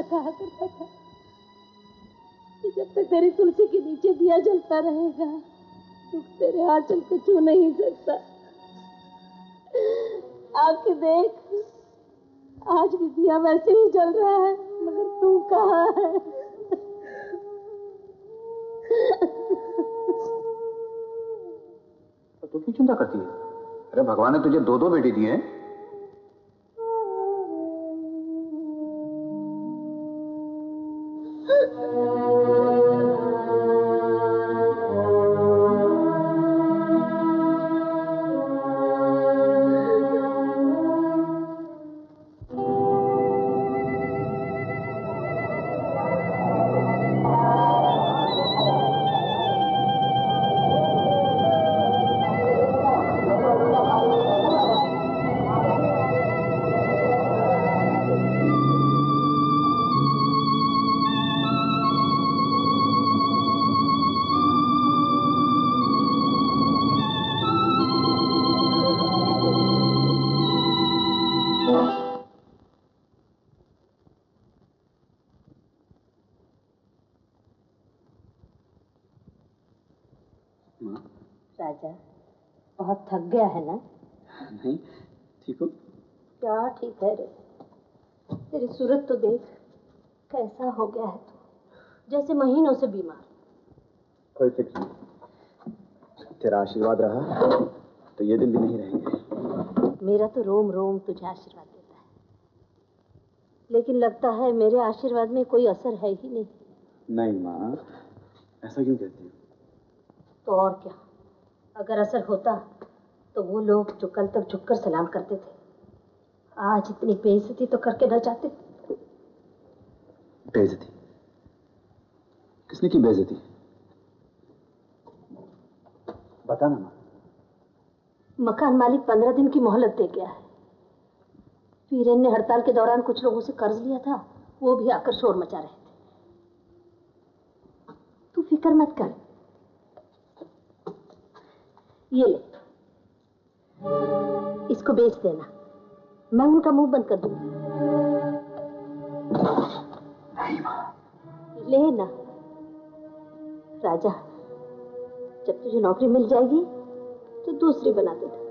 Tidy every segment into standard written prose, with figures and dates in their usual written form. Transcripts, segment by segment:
कहा करता था कि जब तक तेरी तुलसी के नीचे दिया जलता रहेगा दुख तेरे आंचल को छू नहीं सकता। आके देख, आज भी दिया वैसे ही जल रहा है, मगर तू कहाँ है? तो तू क्यों चिंता करती है? अरे भगवान ने तुझे 2 बेटी दिए हैं। राजा, बहुत थक गया है ना? नहीं, ठीक हो? क्या ठीक है रे? तेरी सूरत तो देख, कैसा हो गया है तू, जैसे महीनों से बीमार। कोई फिक्र नहीं, तेरा आशीर्वाद रहा तो ये दिन भी नहीं रहेंगे। मेरा तो रोम रोम तुझे आशीर्वाद देता है, लेकिन लगता है मेरे आशीर्वाद में कोई असर है ही नहीं। नहीं माँ, ऐसा क्यों कहती हो? तो और क्या, अगर असर होता तो वो लोग जो कल तक झुककर सलाम करते थे आज इतनी बेइज्जती तो करके न जाते। बेइज्जती? किसने की बेइज्जती? बता ना माँ। मकान मालिक 15 दिन की मोहलत दे गया है। वीरेन ने हड़ताल के दौरान कुछ लोगों से कर्ज लिया था, वो भी आकर शोर मचा रहे थे। तू फिक्र मत कर, ये ले, इसको बेच देना, मैं उनका मुंह बंद कर दूंगी। नहीं माँ। लेना राजा, जब तुझे नौकरी मिल जाएगी तो दूसरी बना देना।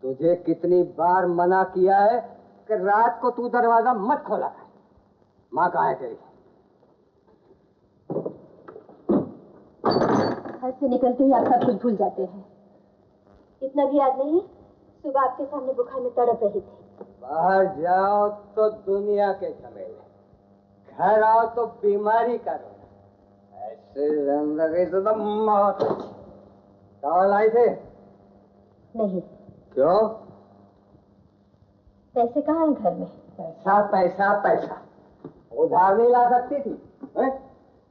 तुझे कितनी बार मना किया है कि रात को तू दरवाजा मत खोला कर। माँ कहाँ है तेरी? घर से निकलते ही आप सब कुछ भूल जाते हैं। इतना भी याद नहीं, सुबह आपके सामने बुखार में तड़प रही थी। बाहर जाओ तो दुनिया के झमेले, घर आओ तो बीमारी का रोना। ऐसे जिंदगी से तो मौत। चावल आए थे? नहीं। क्यों? पैसे कहाँ हैं घर में? पैसा पैसा पैसा उधार नहीं ला सकती थी है?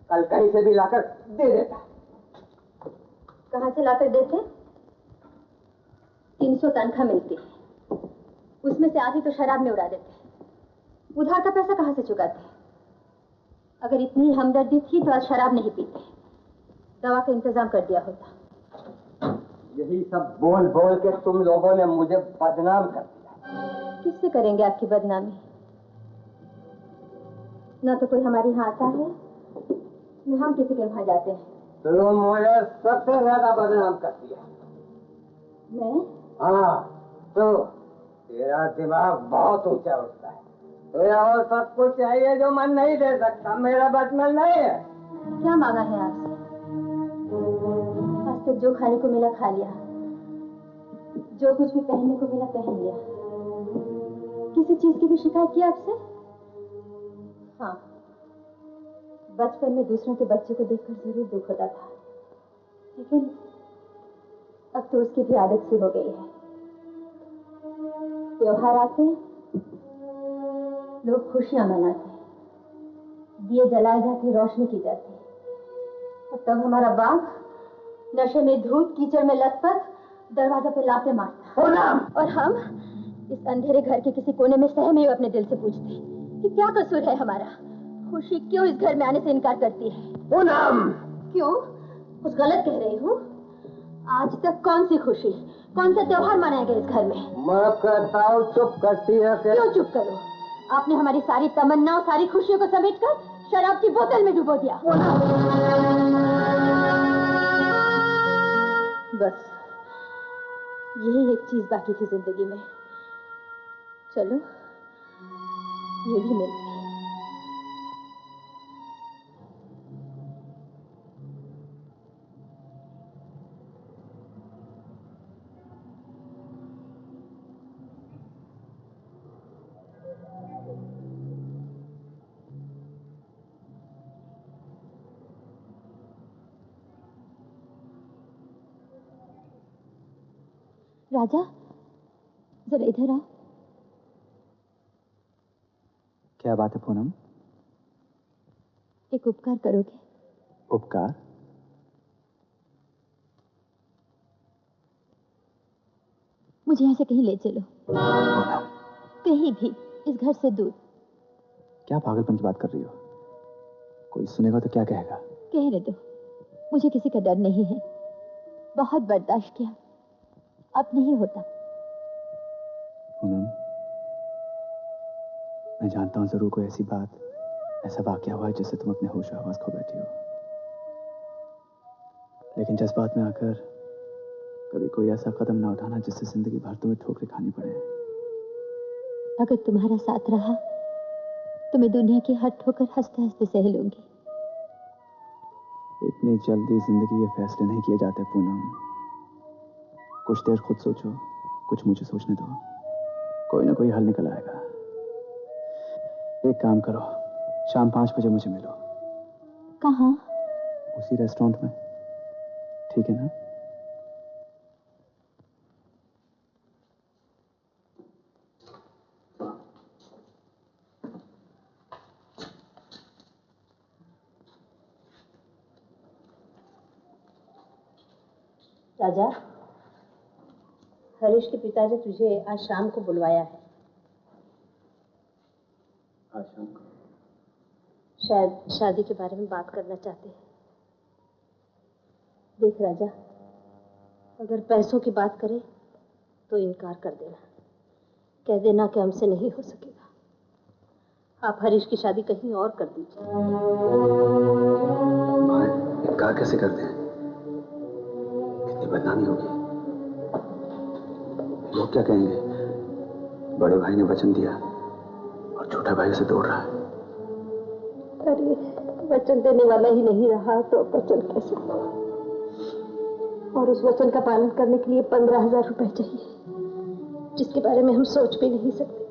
कल कहीं से भी लाकर दे देता। कहाँ से लाकर देते? 300 तनख्वाह मिलती है, उसमें से आधी तो शराब में उड़ा देते। उधार का पैसा कहाँ से चुकाते? अगर इतनी हमदर्दी थी तो आज शराब नहीं पीते, दवा का इंतजाम कर दिया होता। यही सब बोल बोल के तुम लोगों ने मुझे बदनाम कर दिया। किससे करेंगे आपकी बदनामी? ना तो कोई हमारे यहाँ आता है, न हम किसी के वहां जाते हैं। तो मुझे सबसे ज्यादा बदनाम कर दिया। मैं? हाँ, तो तेरा दिमाग बहुत ऊंचा उठता है। तुझे और सब कुछ चाहिए जो मन नहीं दे सकता। मेरा बचपन नहीं है। क्या मांगा है आपसे? आज तक जो खाने को मिला खा लिया, जो कुछ भी पहनने को मिला पहन लिया। किसी चीज की भी शिकायत की आपसे? हाँ, बचपन में दूसरों के बच्चों को देखकर जरूर दुख होता था, लेकिन अब तो उसकी भी आदत सी हो गई है। त्योहार आते, लोग खुशियां मनाते, दिए जलाए जाते, रोशनी की जाती, और तब हमारा बाप नशे में धूत कीचड़ में लथपथ दरवाजा पे लाते मारता। और हम इस अंधेरे घर के किसी कोने में सहमे हुए अपने दिल से पूछते कि क्या कसूर है हमारा। खुशी क्यों इस घर में आने से इनकार करती है? पूनम! क्यों? कुछ गलत कह रही हूँ? आज तक कौन सी खुशी, कौन सा त्योहार मनाया गया इस घर में? मैं कहता हूँ चुप करती है कि... क्यों चुप करो? आपने हमारी सारी तमन्नाओं, सारी खुशियों को समेटकर शराब की बोतल में डुबो दिया। बस यही एक चीज बाकी थी जिंदगी में। चलो ये भी मिल गई। राजा जरा इधर आओ। क्या बात है पूनम? एक उपकार करोगे? उपकार? मुझे यहाँ से कहीं ले चलो। पूनम, कहीं भी, इस घर से दूर। क्या पागलपन की बात कर रही हो? कोई सुनेगा तो क्या कहेगा? कहने दो, मुझे किसी का डर नहीं है। बहुत बर्दाश्त किया, अब नहीं होता। पूनम, मैं जानता हूं जरूर कोई ऐसी बात, ऐसा वाकया हुआ है जिससे तुम अपने होश आवाज खो बैठी हो, लेकिन जज्बात में आकर कभी कोई ऐसा कदम ना उठाना जिससे जिंदगी भर तुम्हें ठोकरें खानी पड़े। अगर तुम्हारा साथ रहा तो मैं दुनिया की हर ठोकर हंसते हंसते सह लूंगी। इतनी जल्दी जिंदगी के फैसले नहीं किए जाते पूनम। कुछ देर खुद सोचो, कुछ मुझे सोचने दो, कोई ना कोई हल निकल आएगा। एक काम करो, शाम 5 बजे मुझे मिलो। कहाँ? उसी रेस्टोरेंट में, ठीक है ना? राजा, हरीश के पिताजी तुझे आज शाम को बुलवाया है। आज शाम को? शायद शादी के बारे में बात करना चाहते हैं। देख राजा, अगर पैसों की बात करें तो इनकार कर देना। कह देना कि हमसे नहीं हो सकेगा। आप हरीश की शादी कहीं और कर दीजिए। इनकार कैसे करते हैं? कितनी बदनामी होगी। लोग क्या कहेंगे? बड़े भाई ने वचन दिया और छोटा भाई उसे तोड़ रहा है। अरे वचन देने वाला ही नहीं रहा तो वचन कैसे? और उस वचन का पालन करने के लिए 15,000 रुपए चाहिए, जिसके बारे में हम सोच भी नहीं सकते।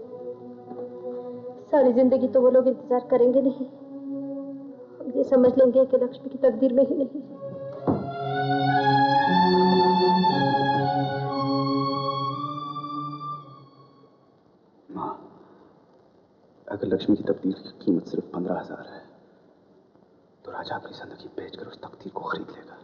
सारी जिंदगी तो वो लोग इंतजार करेंगे नहीं। हम ये समझ लेंगे कि लक्ष्मी की तकदीर में ही नहीं है। माँ, अगर लक्ष्मी की तकदीर की कीमत सिर्फ 15,000 है तो राजा अपनी जिंदगी बेचकर उस तकदीर को खरीद लेगा।